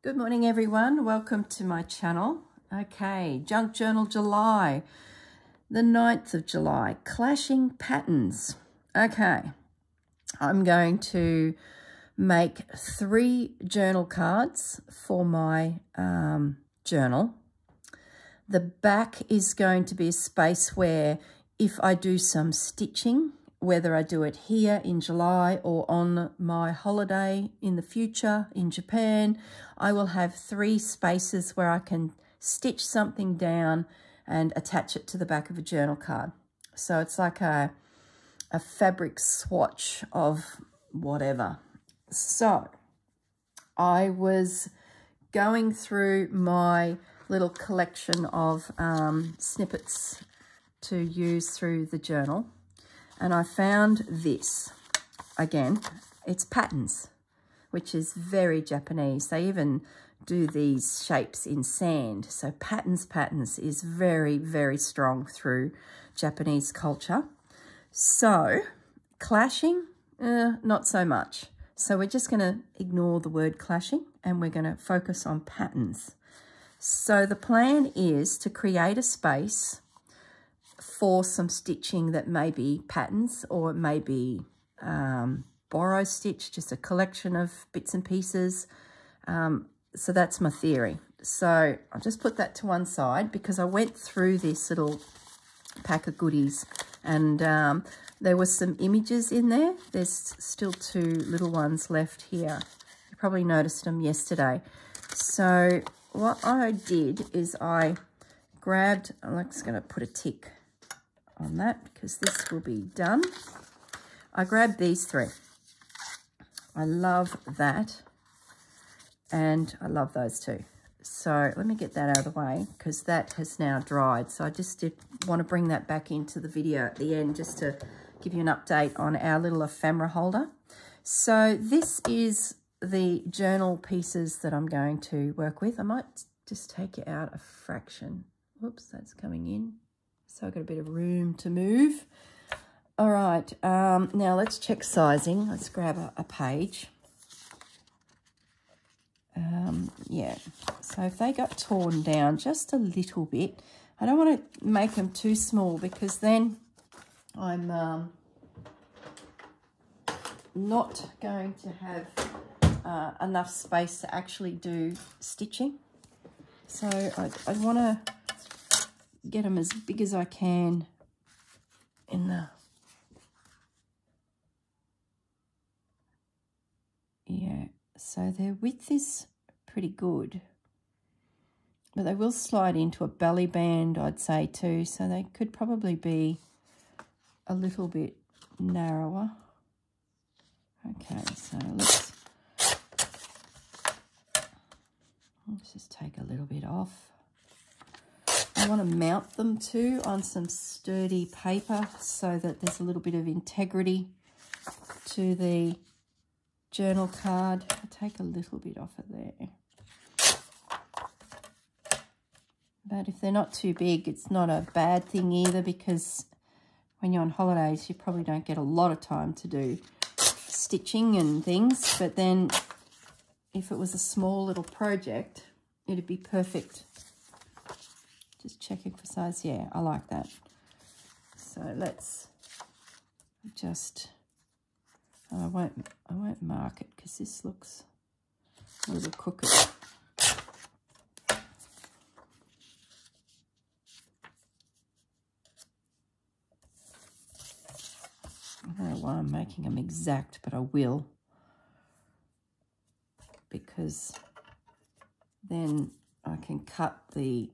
Good morning everyone, welcome to my channel. Okay, Junk Journal July, the 9th of July, clashing patterns. Okay, I'm going to make 3 journal cards for my journal. The back is going to be a space where if I do some stitching, whether I do it here in July or on my holiday in the future in Japan, I will have 3 spaces where I can stitch something down and attach it to the back of a journal card. So it's like a fabric swatch of whatever. So I was going through my little collection of snippets to use through the journal, and I found this. Again, it's patterns, which is very Japanese. They even do these shapes in sand. So patterns is very, very strong through Japanese culture. So clashing, not so much. So we're just going to ignore the word clashing and we're going to focus on patterns. So the plan is to create a space for some stitching that may be patterns, or it may be borrow stitch, just a collection of bits and pieces. So that's my theory. So I'll just put that to one side because I went through this little pack of goodies and there was some images in there. There's still 2 little ones left here. You probably noticed them yesterday. So what I did is I grabbed, I'm just going to put a tick on that because this will be done. I grabbed these 3. I love that, and I love those 2. So let me get that out of the way because that has now dried. So I just did want to bring that back into the video at the end just to give you an update on our little ephemera holder. So this is the journal pieces that I'm going to work with. I might just take it out a fraction. Whoops, that's coming in. So I've got a bit of room to move. All right, now let's check sizing. Let's grab a page. Yeah, so if they got torn down just a little bit, I don't want to make them too small because then I'm not going to have enough space to actually do stitching. So I want to get them as big as I can in the, yeah, so their width is pretty good, but they will slide into a belly band, I'd say too, so they could probably be a little bit narrower. Okay, so let's just take a little bit off. I want to mount them too on some sturdy paper so that there's a little bit of integrity to the journal card. I'll take a little bit off of there. But if they're not too big, it's not a bad thing either, because when you're on holidays, you probably don't get a lot of time to do stitching and things. But then if it was a small little project, it'd be perfect. Just checking for size. Yeah, I like that. So let's just, I won't mark it because this looks a little crooked. I don't know why I'm making them exact, but I will, because then I can cut the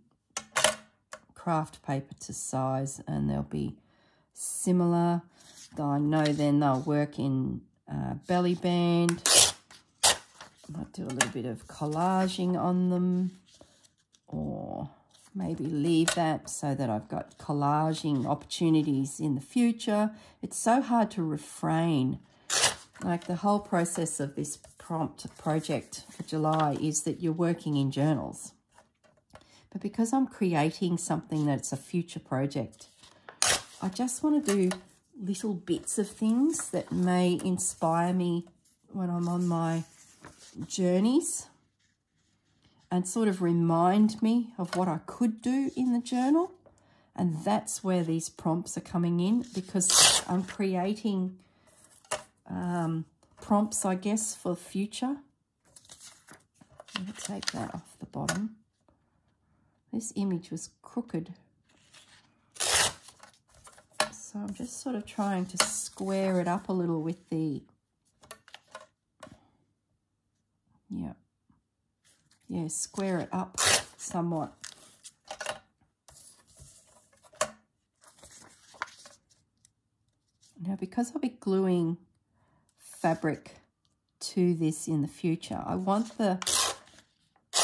craft paper to size and they'll be similar. I know then they'll work in belly band. I might do a little bit of collaging on them, or maybe leave that so that I've got collaging opportunities in the future. It's so hard to refrain. Like the whole process of this prompt project for July is that you're working in journals. But because I'm creating something that's a future project, I just want to do little bits of things that may inspire me when I'm on my journeys. and sort of remind me of what I could do in the journal. And that's where these prompts are coming in, because I'm creating prompts, I guess, for the future. Let me take that off the bottom. This image was crooked. So I'm just sort of trying to square it up a little with the, yeah, square it up somewhat. Now, because I'll be gluing fabric to this in the future, I want the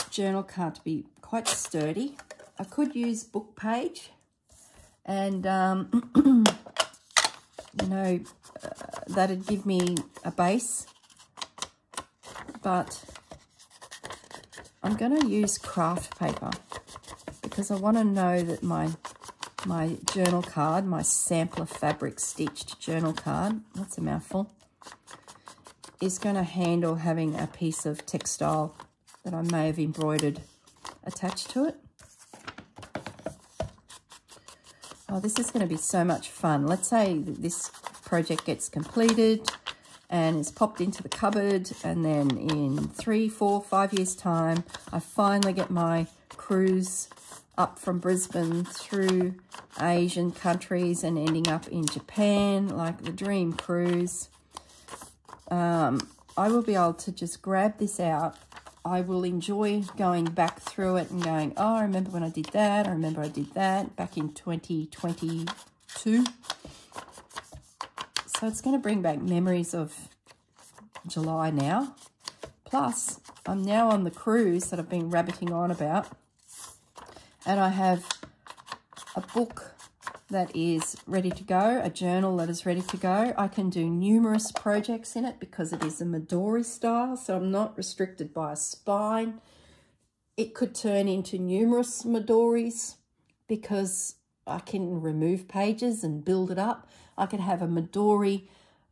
journal card to be quite sturdy. I could use book page, and you know, that'd give me a base, but I'm going to use craft paper because I want to know that my journal card, my sampler fabric stitched journal card, that's a mouthful, is going to handle having a piece of textile that I may have embroidered attached to it. Oh, this is going to be so much fun. Let's say that this project gets completed and is popped into the cupboard, and then in 3, 4, 5 years' time, I finally get my cruise up from Brisbane through Asian countries and ending up in Japan, like the dream cruise. I will be able to just grab this out. I will enjoy going back through it and going, oh, I remember when I did that. I remember I did that back in 2022. So it's going to bring back memories of July now. Plus, I'm now on the cruise that I've been rabbiting on about. And I have a book that is ready to go, a journal that is ready to go. I can do numerous projects in it because it is a midori style, so I'm not restricted by a spine. It could turn into numerous midoris because I can remove pages and build it up. I could have a midori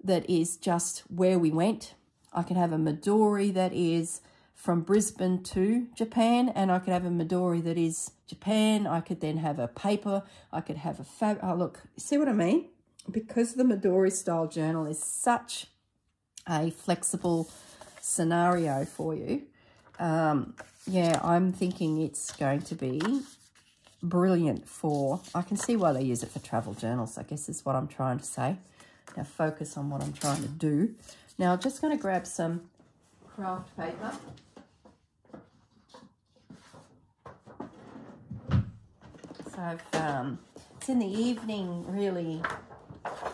that is just where we went. I could have a midori that is from Brisbane to Japan, and I could have a midori that is Japan. I could then have a paper. I could have a oh, look, see what I mean? Because the midori style journal is such a flexible scenario for you. Yeah, I'm thinking it's going to be brilliant for, I can see why they use it for travel journals, I guess is what I'm trying to say. Now focus on what I'm trying to do. Now I'm just going to grab some craft paper. So it's in the evening, really,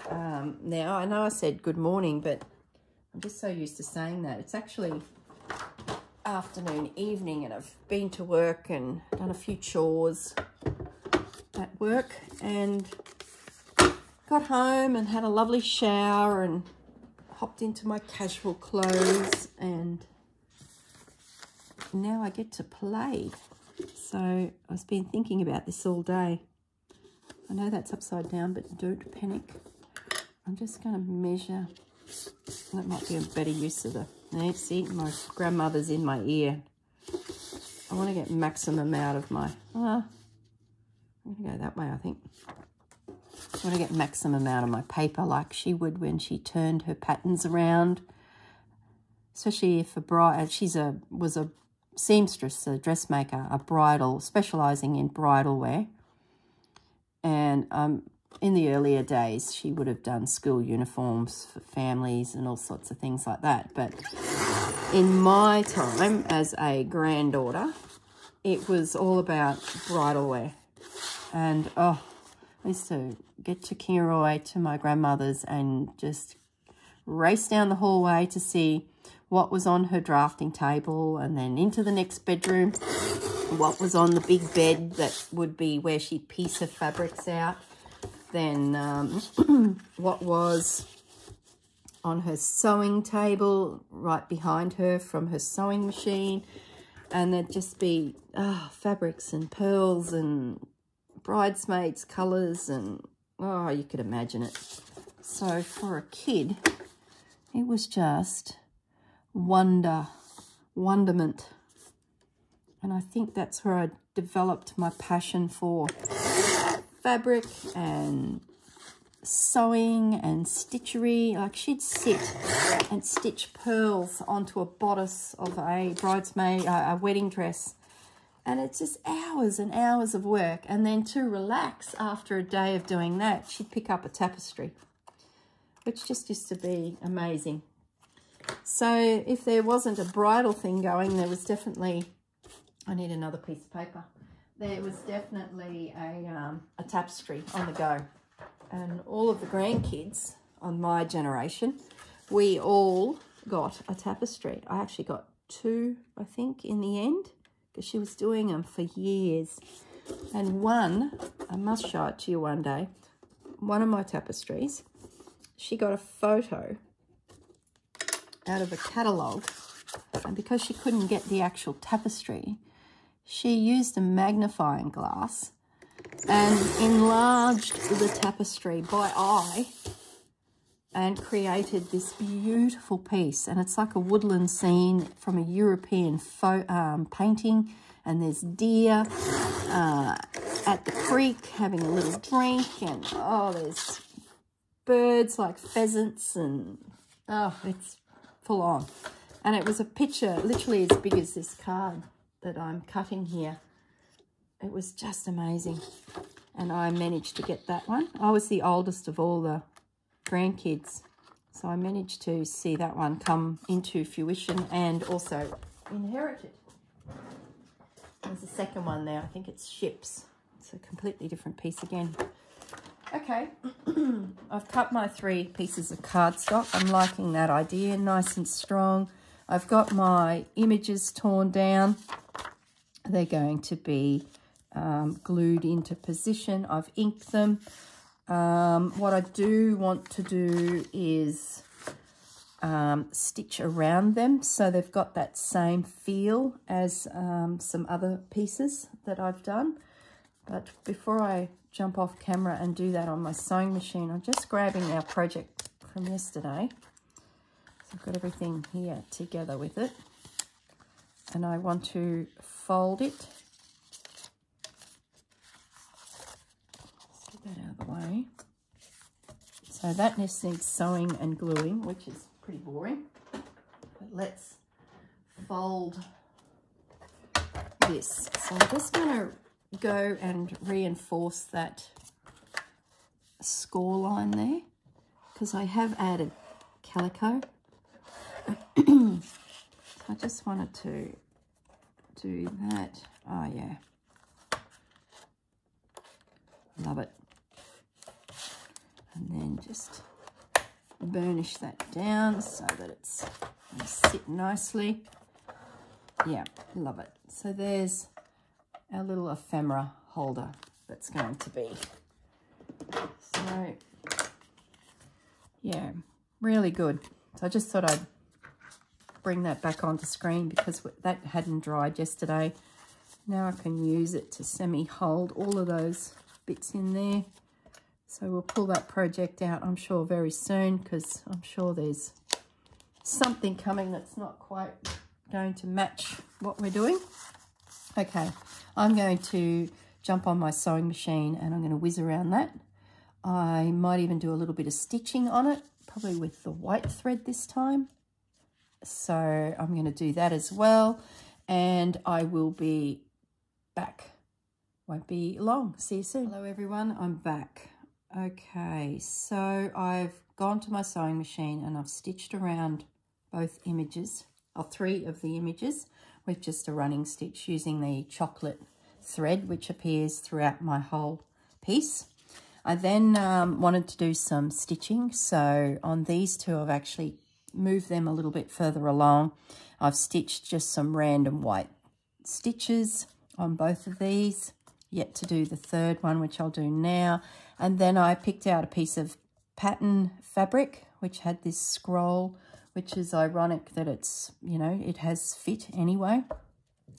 now. I know I said good morning, but I'm just so used to saying that. It's actually afternoon, evening, and I've been to work and done a few chores at work and got home and had a lovely shower and hopped into my casual clothes, and now I get to play. So I've been thinking about this all day. I know that's upside down, but don't panic. I'm just going to measure. That might be a better use of the... See, my grandmother's in my ear. I want to get maximum out of my... I'm going to go that way, I think. I want to get maximum out of my paper like she would when she turned her patterns around. Especially if a bride... She was a seamstress, a dressmaker, a bridal, specialising in bridal wear. And in the earlier days, she would have done school uniforms for families and all sorts of things like that. But in my time as a granddaughter, it was all about bridal wear. And, oh, I used to get to Kingaroy to my grandmother's and just race down the hallway to see what was on her drafting table, and then into the next bedroom, what was on the big bed that would be where she'd piece her fabrics out. Then what was on her sewing table right behind her from her sewing machine. And there'd just be fabrics and pearls and bridesmaids' colours and, oh, you could imagine it. So for a kid, it was just wonderment. And I think that's where I developed my passion for fabric and sewing and stitchery. Like, she'd sit and stitch pearls onto a bodice of a bridesmaid, a wedding dress. And it's just hours and hours of work. And then to relax after a day of doing that, she'd pick up a tapestry, which just used to be amazing. So if there wasn't a bridal thing going, there was definitely, I need another piece of paper. There was definitely a tapestry on the go. And all of the grandkids on my generation, we all got a tapestry. I actually got 2, I think, in the end, because she was doing them for years. And one, I must show it to you one day, one of my tapestries, she got a photo out of a catalogue, and because she couldn't get the actual tapestry, she used a magnifying glass and enlarged the tapestry by eye and created this beautiful piece. And it's like a woodland scene from a European painting, and there's deer at the creek having a little drink, and oh, there's birds like pheasants, and oh, it's full on. And it was a picture literally as big as this card that I'm cutting here. It was just amazing. And I managed to get that one. I was the oldest of all the grandkids, so I managed to see that one come into fruition and also inherit it. There's a second one there. I think it's ships. It's a completely different piece again. Okay, I've cut my 3 pieces of cardstock. I'm liking that idea, nice and strong. I've got my images torn down. They're going to be glued into position. I've inked them. What I do want to do is stitch around them so they've got that same feel as some other pieces that I've done. But before I jump off camera and do that on my sewing machine, I'm just grabbing our project from yesterday. So I've got everything here together with it, and I want to fold it. Let's get that out of the way. So that needs sewing and gluing, which is pretty boring. But let's fold this. So I'm just going to go and reinforce that score line there, because I have added calico. So I just wanted to do that. Oh yeah, love it. And then just burnish that down so that it's going to sit nicely. Yeah, love it. So there's our little ephemera holder that's going to be. So yeah, really good. So I just thought I'd bring that back onto screen because that hadn't dried yesterday. Now I can use it to semi-hold all of those bits in there. So we'll pull that project out, I'm sure, very soon, because I'm sure there's something coming that's not quite going to match what we're doing. Okay, I'm going to jump on my sewing machine and I'm going to whiz around that. I might even do a little bit of stitching on it, probably with the white thread this time. So I'm going to do that as well, and I will be back. Won't be long. See you soon. Hello everyone, I'm back. Okay, so I've gone to my sewing machine and I've stitched around both images, or 3 of the images, with just a running stitch using the chocolate thread, which appears throughout my whole piece. I then wanted to do some stitching, so on these 2 I've actually moved them a little bit further along. I've stitched just some random white stitches on both of these, yet to do the 3rd one, which I'll do now. And then I picked out a piece of pattern fabric which had this scroll, which is ironic that it's, you know, it has fit anyway.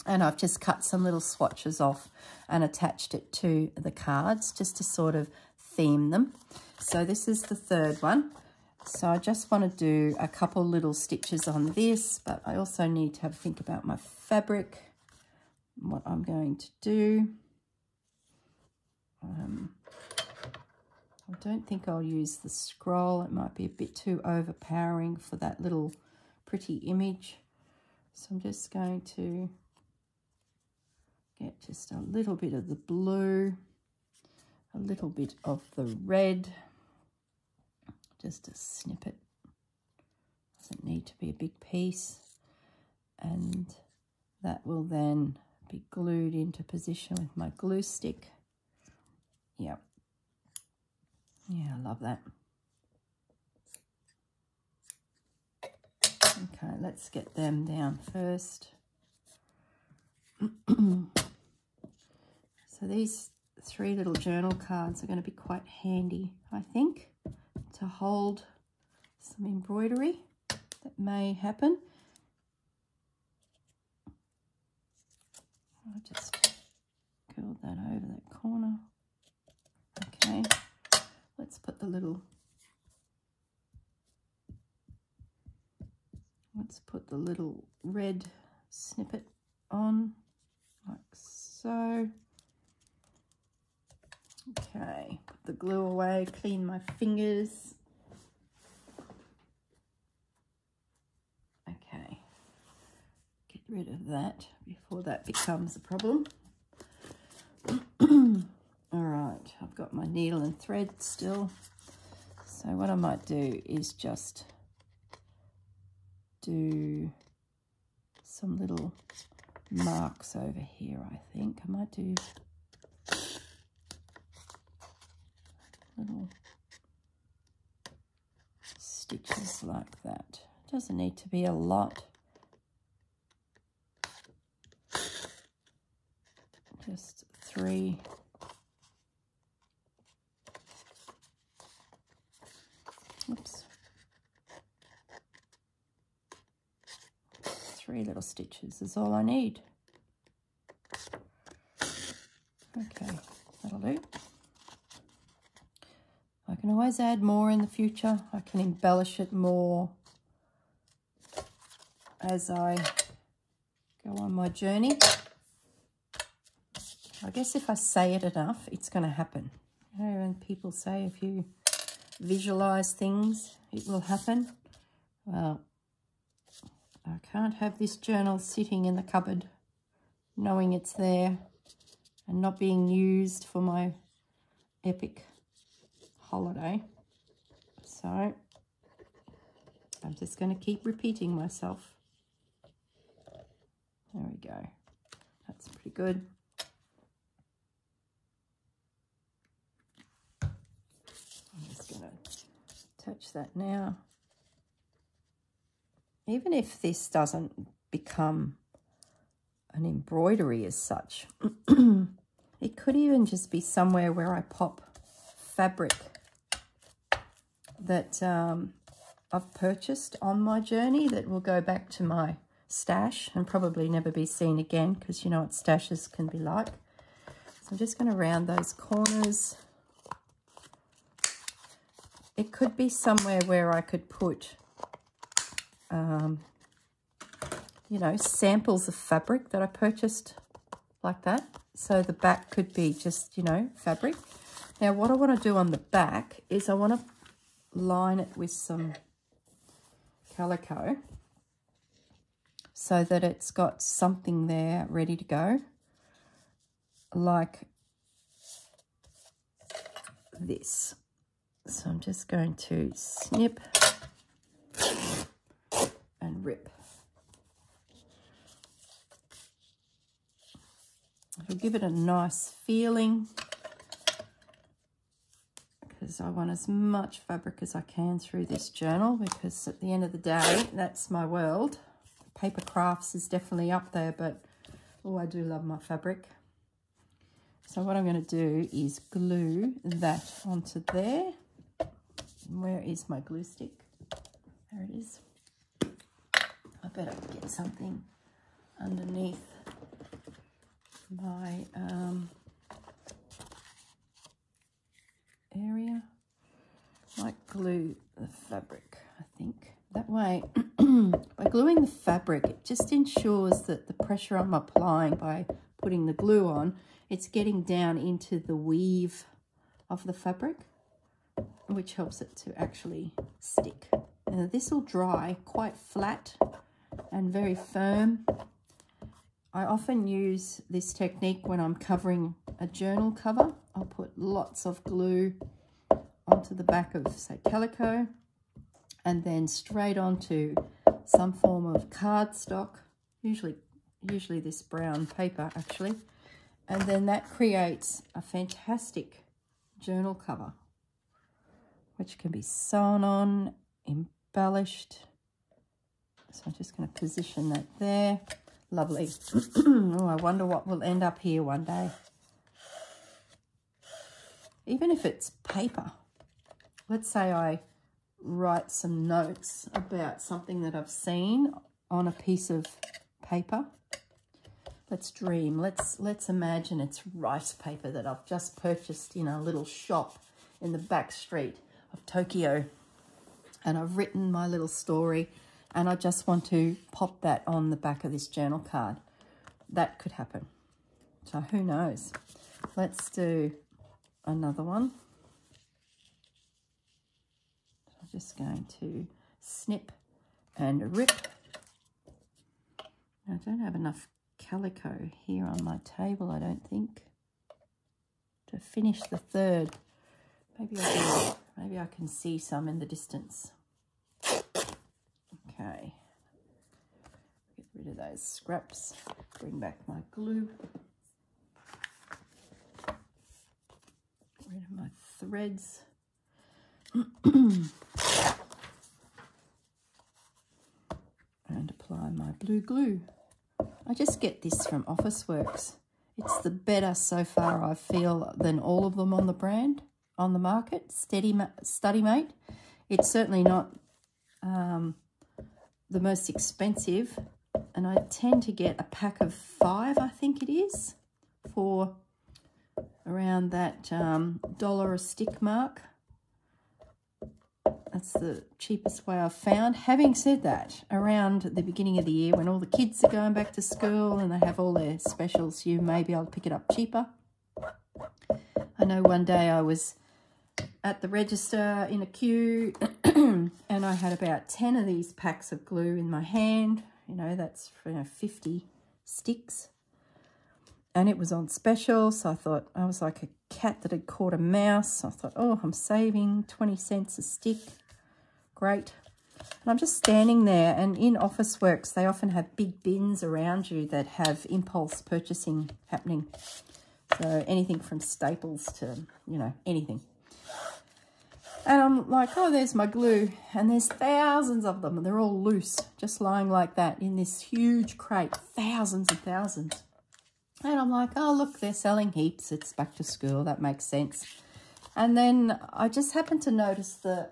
And I've just cut some little swatches off and attached it to the cards just to sort of theme them. So this is the 3rd one. So I just want to do a couple little stitches on this, but I also need to have a think about my fabric. what I'm going to do, I don't think I'll use the scroll. It might be a bit too overpowering for that little pretty image. So I'm just going to get just a little bit of the blue, a little bit of the red, just a snippet. Doesn't need to be a big piece. And that will then be glued into position with my glue stick. Yep. Yeah, I love that. Okay, let's get them down first. So these 3 little journal cards are going to be quite handy, I think, to hold some embroidery that may happen. I'll just curl that over that corner. Okay, let's put the little, red snippet on, like so. Okay, put the glue away, clean my fingers. Okay, get rid of that before that becomes a problem. All right, I've got my needle and thread still. So what I might do is just do some little marks over here, I think. I might do little stitches like that. Doesn't need to be a lot. Just 3. Oops. 3 little stitches is all I need. Okay, that'll do. I can always add more in the future. I can embellish it more as I go on my journey. I guess if I say it enough, it's going to happen. You know, when people say if you visualize things, it will happen. Well, I can't have this journal sitting in the cupboard knowing it's there and not being used for my epic holiday. So I'm just going to keep repeating myself. There we go. That's pretty good. I'm just going to touch that now. Even if this doesn't become an embroidery as such, it could even just be somewhere where I pop fabric that I've purchased on my journey that will go back to my stash and probably never be seen again, because you know what stashes can be like. So I'm just going to round those corners. It could be somewhere where I could put you know, samples of fabric that I purchased like that. So the back could be just, you know, fabric. Now what I want to do on the back is I want to line it with some calico so that it's got something there ready to go, like this. So I'm just going to snip and rip. It'll give it a nice feeling because I want as much fabric as I can through this journal, because at the end of the day, that's my world. Paper crafts is definitely up there, but oh, I do love my fabric. So what I'm going to do is glue that onto there. Where is my glue stick? There it is. I better get something underneath my area. Might glue the fabric, I think. That way, by gluing the fabric, it just ensures that the pressure I'm applying by putting the glue on, it's getting down into the weave of the fabric, which helps it to actually stick. Now this will dry quite flat and very firm. I often use this technique when I'm covering a journal cover. I'll put lots of glue onto the back of, say, calico, and then straight onto some form of cardstock, usually this brown paper actually, and then that creates a fantastic journal cover, which can be sewn on, embellished. So I'm just going to position that there. Lovely. Oh, I wonder what will end up here one day. Even if it's paper. Let's say I write some notes about something that I've seen on a piece of paper. Let's dream. Let's imagine it's rice paper that I've just purchased in a little shop in the back street of Tokyo. And I've written my little story, and I just want to pop that on the back of this journal card. That could happen. So who knows? Let's do another one. I'm just going to snip and rip. I don't have enough calico here on my table, I don't think, to finish the third. Maybe I can see some in the distance. Okay. Get rid of those scraps. Bring back my glue. Get rid of my threads. And apply my blue glue. I just get this from Officeworks. It's the better so far, I feel, than all of them on the brand, on the market. StudyMate. It's certainly not the most expensive, and I tend to get a pack of 5, I think it is, for around that $1 a stick mark. That's the cheapest way I've found. Having said that, around the beginning of the year when all the kids are going back to school and they have all their specials, maybe I'll pick it up cheaper. I know one day I was at the register in a queue and I had about 10 of these packs of glue in my hand. You know, that's 50 sticks. And it was on special, so I thought, I was like a cat that had caught a mouse. I thought, oh, I'm saving 20 cents a stick. Great. And I'm just standing there, and in Officeworks, they often have big bins around you that have impulse purchasing happening. So anything from staples to, you know, anything. And I'm like, oh, there's my glue. And there's thousands of them, and they're all loose, just lying like that in this huge crate. Thousands and thousands. And I'm like, oh, look, they're selling heaps. It's back to school. That makes sense. And then I just happened to notice the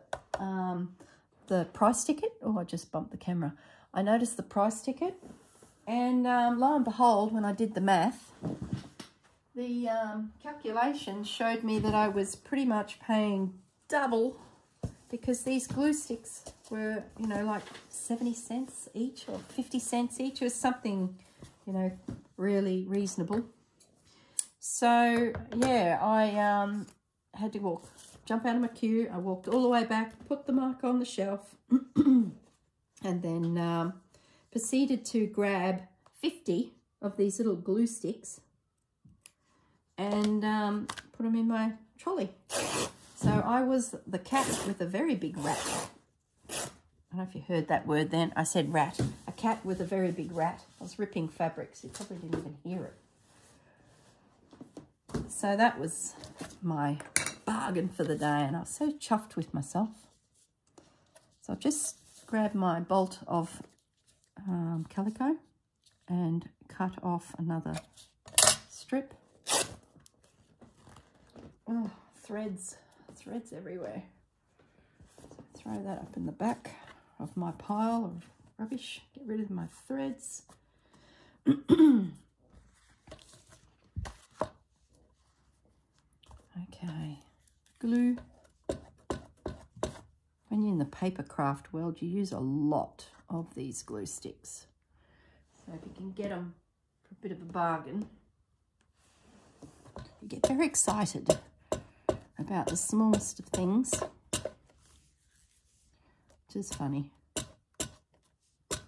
price ticket. Oh, I just bumped the camera. I noticed the price ticket. And lo and behold, when I did the math, the calculation showed me that I was pretty much paying double, because these glue sticks were, you know, like 70 cents each or 50 cents each, or something, you know, really reasonable. So yeah, I had to jump out of my queue. I walked all the way back, put the mark on the shelf, and then proceeded to grab 50 of these little glue sticks and put them in my trolley. So I was the cat with a very big rat. I don't know if you heard that word then. I said rat. A cat with a very big rat. I was ripping fabrics. You probably didn't even hear it. So that was my bargain for the day, and I was so chuffed with myself. So I'll just grab my bolt of calico and cut off another strip. Oh, threads everywhere. So throw that up in the back of my pile of rubbish. Get rid of my threads. Okay, glue. When you're in the paper craft world, you use a lot of these glue sticks. So if you can get them for a bit of a bargain, You get very excited about the smallest of things, which is funny.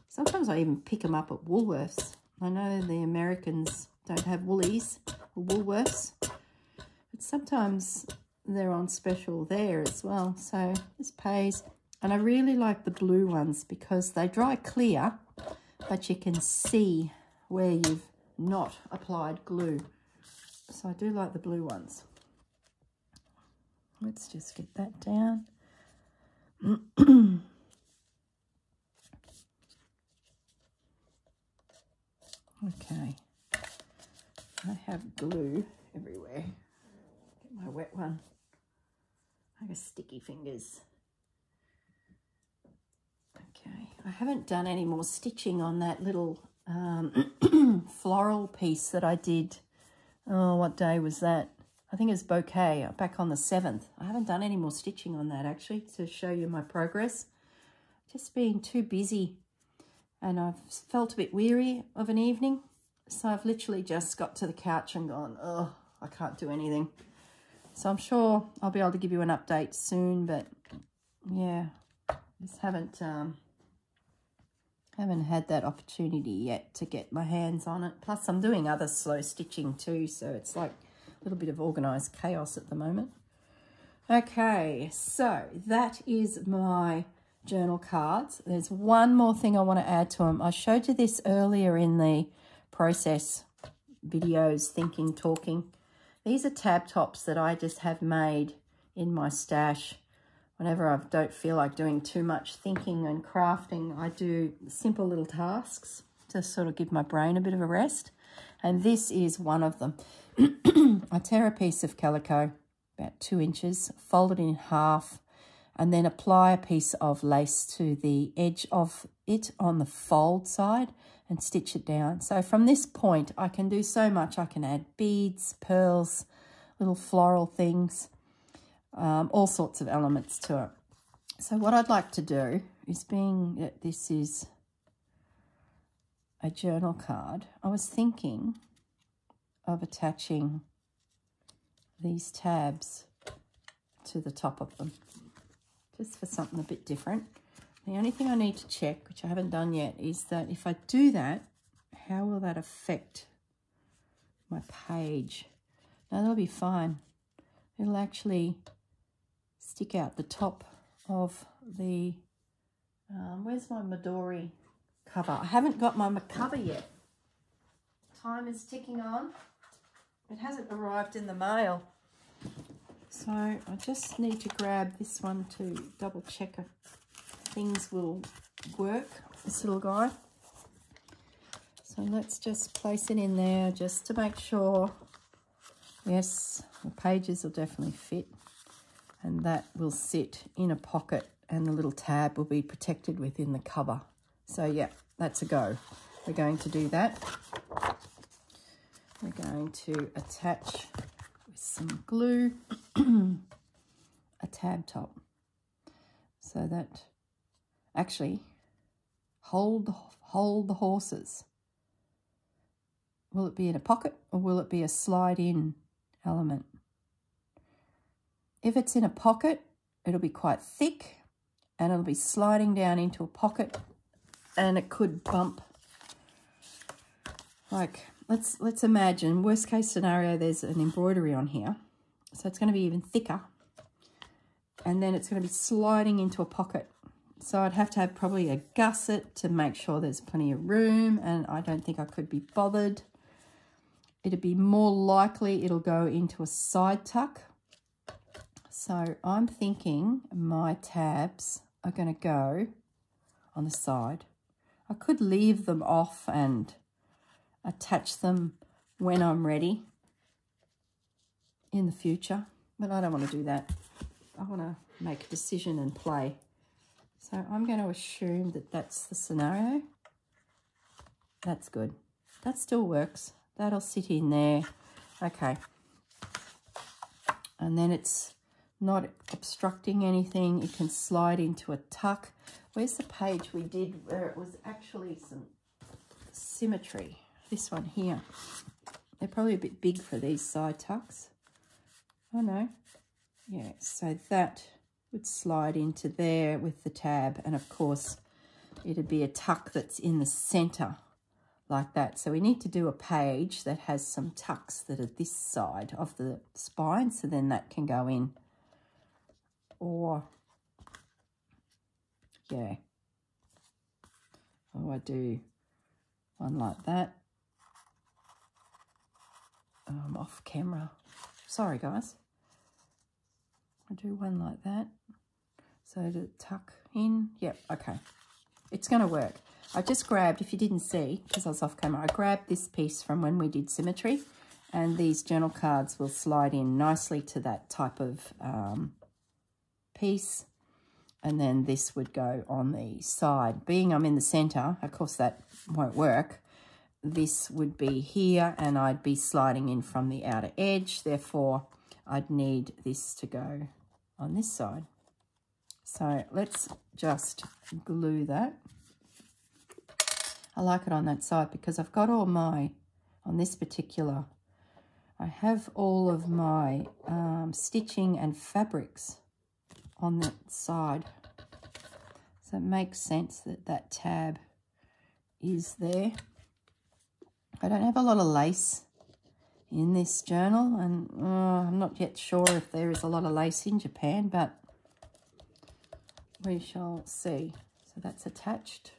Sometimes I even pick them up at Woolworths. I know the Americans don't have Woolies or Woolworths, but sometimes they're on special there as well. So this pays. And I really like the blue ones because they dry clear, but you can see where you've not applied glue. So I do like the blue ones. Let's just get that down. Okay, I have glue everywhere. Get my wet one. I have sticky fingers. Okay, I haven't done any more stitching on that little floral piece that I did. Oh, what day was that? I think it was bouquet, back on the 7th. I haven't done any more stitching on that actually to show you my progress. Just being too busy. And I've felt a bit weary of an evening. So I've literally just got to the couch and gone, oh, I can't do anything. So I'm sure I'll be able to give you an update soon. But yeah, just haven't had that opportunity yet to get my hands on it. Plus I'm doing other slow stitching too. So it's like a little bit of organised chaos at the moment. Okay, so that is my journal cards. There's one more thing I want to add to them. I showed you this earlier in the process videos, thinking, talking. These are tab tops that I just have made in my stash. Whenever I don't feel like doing too much thinking and crafting, I do simple little tasks to sort of give my brain a bit of a rest. And this is one of them. I tear a piece of calico, about 2 inches, fold it in half, and then apply a piece of lace to the edge of it on the fold side and stitch it down. So from this point, I can do so much. I can add beads, pearls, little floral things, all sorts of elements to it. So what I'd like to do is, being that this is a journal card, I was thinking of attaching these tabs to the top of them, just for something a bit different. The only thing I need to check, which I haven't done yet, is that if I do that, how will that affect my page? Now that'll be fine. It'll actually stick out the top of the, where's my Midori cover? I haven't got my cover yet. Time is ticking on. It hasn't arrived in the mail. So I just need to grab this one to double check if things will work, this little guy. So let's just place it in there just to make sure. Yes, the pages will definitely fit, and that will sit in a pocket and the little tab will be protected within the cover. So yeah, that's a go. We're going to do that. We're going to attach with some glue a tab top, so that actually hold the horses. Will it be in a pocket or will it be a slide in element? If it's in a pocket, it'll be quite thick and it'll be sliding down into a pocket, and it could bump. Like, let's imagine, worst case scenario, there's an embroidery on here. So it's going to be even thicker. And then it's going to be sliding into a pocket. So I'd have to have probably a gusset to make sure there's plenty of room, and I don't think I could be bothered. It'd be more likely it'll go into a side tuck. So I'm thinking my tabs are going to go on the side. I could leave them off and attach them when I'm ready in the future, but I don't want to do that. I want to make a decision and play. So I'm going to assume that that's the scenario. That's good. That still works. That'll sit in there. Okay. And then it's not obstructing anything. It can slide into a tuck. Where's the page we did where it was actually some symmetry? This one here. They're probably a bit big for these side tucks. Oh no. Yeah, so that would slide into there with the tab, and of course it'd be a tuck that's in the center like that. So we need to do a page that has some tucks that are this side of the spine, so then that can go in. Or yeah, oh, I do one like that. I'm off camera, sorry guys. I do one like that, so to tuck in. Yep, okay, it's going to work. I just grabbed, if you didn't see, because I was off camera, I grabbed this piece from when we did symmetry, and these journal cards will slide in nicely to that type of piece, and then this would go on the side. Being I'm in the center, of course that won't work. This would be here, and I'd be sliding in from the outer edge, therefore I'd need this to go on this side. So let's just glue that. I like it on that side because I've got all my, on this particular, I have all of my stitching and fabrics on that side. So it makes sense that that tab is there. I don't have a lot of lace in this journal, and I'm not yet sure if there is a lot of lace in Japan, but we shall see. So that's attached.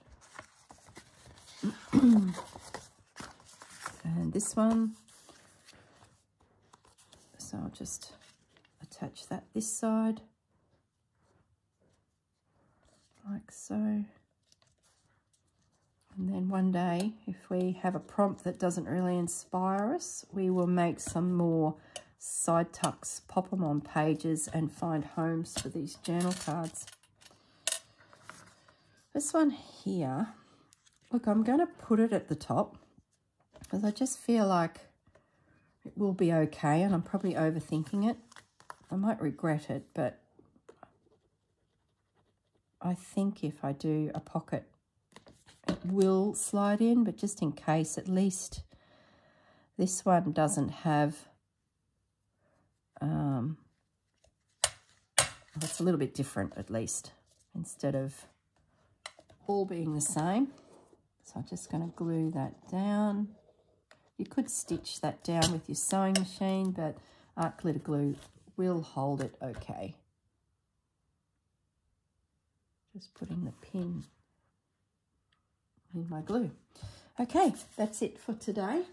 And this one, so I'll just attach that this side like so. And then one day, if we have a prompt that doesn't really inspire us, we will make some more side tucks, pop them on pages, and find homes for these journal cards. This one here, look, I'm going to put it at the top because I just feel like it will be okay, and I'm probably overthinking it. I might regret it, but I think if I do a pocket, it will slide in, but just in case, at least this one doesn't have, it's a little bit different at least, instead of all being the same. So I'm just going to glue that down. You could stitch that down with your sewing machine, but art glitter glue will hold it okay. Just putting the pin in my glue. Okay, that's it for today.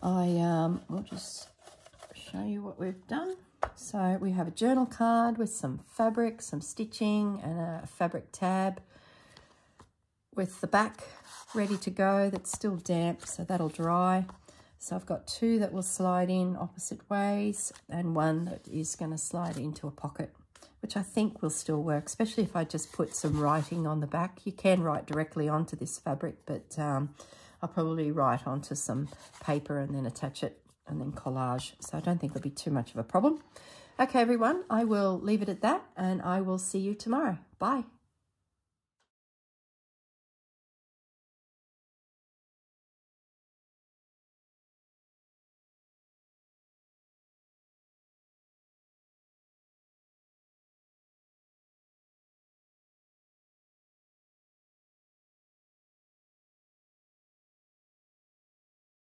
I will just show you what we've done. So we have a journal card with some fabric, some stitching, and a fabric tab with the back ready to go. That's still damp, so that'll dry. So I've got two that will slide in opposite ways, and one that is going to slide into a pocket, which I think will still work, especially if I just put some writing on the back. You can write directly onto this fabric, but I'll probably write onto some paper and then attach it and then collage. So I don't think it'll be too much of a problem. Okay, everyone, I will leave it at that, and I will see you tomorrow. Bye.